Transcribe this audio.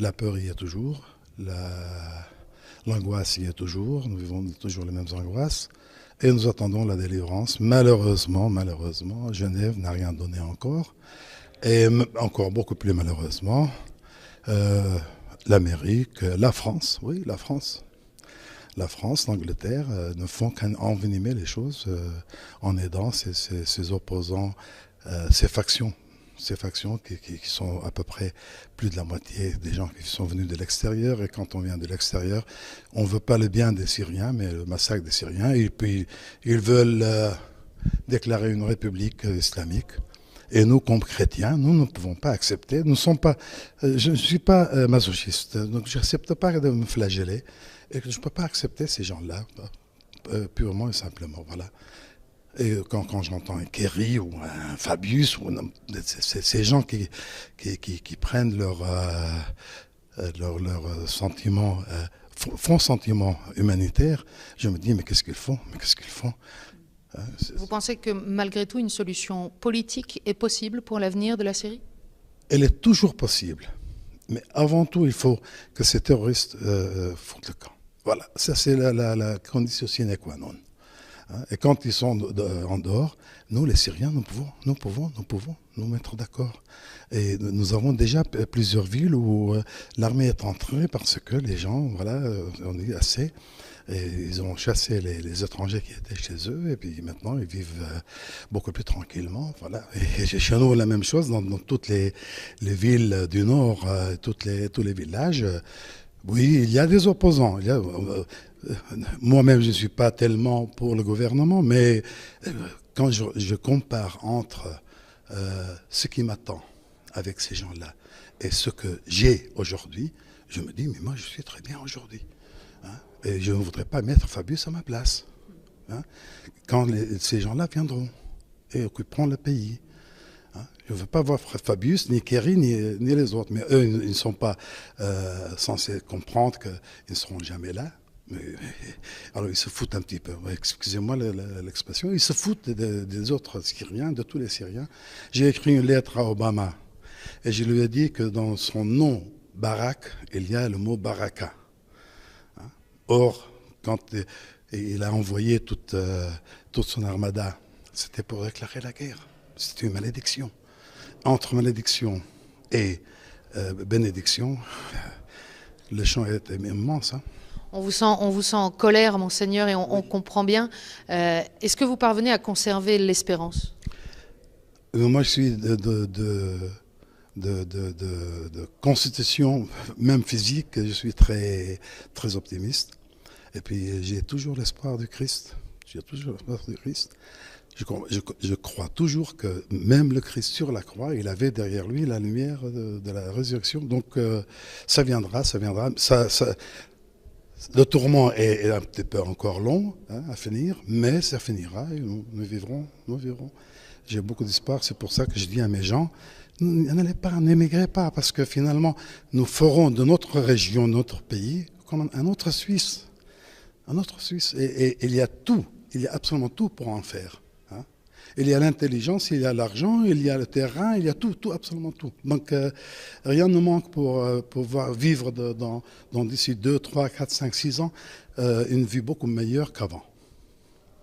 La peur y est toujours, l'angoisse y est toujours, nous vivons toujours les mêmes angoisses et nous attendons la délivrance. Malheureusement, Genève n'a rien donné encore et encore beaucoup plus malheureusement, l'Amérique, la France, oui, la France. La France, l'Angleterre ne font qu'envenimer les choses en aidant ces opposants, ces factions. Ces factions qui sont à peu près plus de la moitié des gens qui sont venus de l'extérieur. Et quand on vient de l'extérieur, on ne veut pas le bien des Syriens, mais le massacre des Syriens. Et puis, ils veulent déclarer une république islamique. Et nous, comme chrétiens, nous ne pouvons pas accepter. Nous ne sommes pas, je ne suis pas masochiste, donc je n'accepte pas de me flageller. Et je ne peux pas accepter ces gens-là, purement et simplement. Voilà. Et quand j'entends un Kerry ou un Fabius, c'est ces gens qui prennent leur sentiment, font sentiment humanitaire, je me dis, mais qu'est-ce qu'ils font? Mais qu'est-ce qu'ils font? Vous pensez que malgré tout, une solution politique est possible pour l'avenir de la Syrie? Elle est toujours possible. Mais avant tout, il faut que ces terroristes foutent le camp. Voilà, ça c'est la condition sine qua non. Et quand ils sont en dehors, nous les Syriens, nous pouvons nous mettre d'accord. Et nous avons déjà plusieurs villes où l'armée est entrée parce que les gens, voilà, on dit assez. Et ils ont chassé les étrangers qui étaient chez eux, et puis maintenant ils vivent beaucoup plus tranquillement. Voilà. Et chez nous, la même chose dans toutes les villes du Nord, tous les villages. Oui, il y a des opposants. Moi-même, je ne suis pas tellement pour le gouvernement, mais quand je compare entre ce qui m'attend avec ces gens-là et ce que j'ai aujourd'hui, je me dis, mais moi, je suis très bien aujourd'hui. Hein, et je ne voudrais pas mettre Fabius à ma place. Hein, quand ces gens-là viendront et occuperont le pays. Je ne veux pas voir Fabius, ni Kerry, ni les autres. Mais eux, ils ne sont pas censés comprendre qu'ils ne seront jamais là. Alors, ils se foutent un petit peu. Excusez-moi l'expression. Ils se foutent des autres Syriens, de tous les Syriens. J'ai écrit une lettre à Obama. Et je lui ai dit que dans son nom, Barak, il y a le mot Baraka. Or, quand il a envoyé toute son armada, c'était pour déclarer la guerre. C'était une malédiction. Entre malédiction et bénédiction, le champ est immense. Hein. On vous sent en colère, monseigneur, et on comprend bien. Est-ce que vous parvenez à conserver l'espérance? Moi, je suis de constitution, même physique, je suis très, très optimiste. Et puis, j'ai toujours l'espoir du Christ. J'ai toujours l'espoir du Christ. Je crois toujours que même le Christ sur la croix, il avait derrière lui la lumière de la résurrection. Donc ça viendra. Le tourment est un petit peu encore long à finir, mais ça finira et nous vivrons. J'ai beaucoup d'espoir, c'est pour ça que je dis à mes gens, n'allez pas, n'émigrez pas, parce que finalement, nous ferons de notre région, notre pays, comme un autre Suisse. Un autre Suisse. Et il y a tout, il y a absolument tout pour en faire. Il y a l'intelligence, il y a l'argent, il y a le terrain, il y a tout, absolument tout. Donc rien ne manque pour pouvoir vivre d'ici 2, 3, 4, 5, 6 ans une vie beaucoup meilleure qu'avant.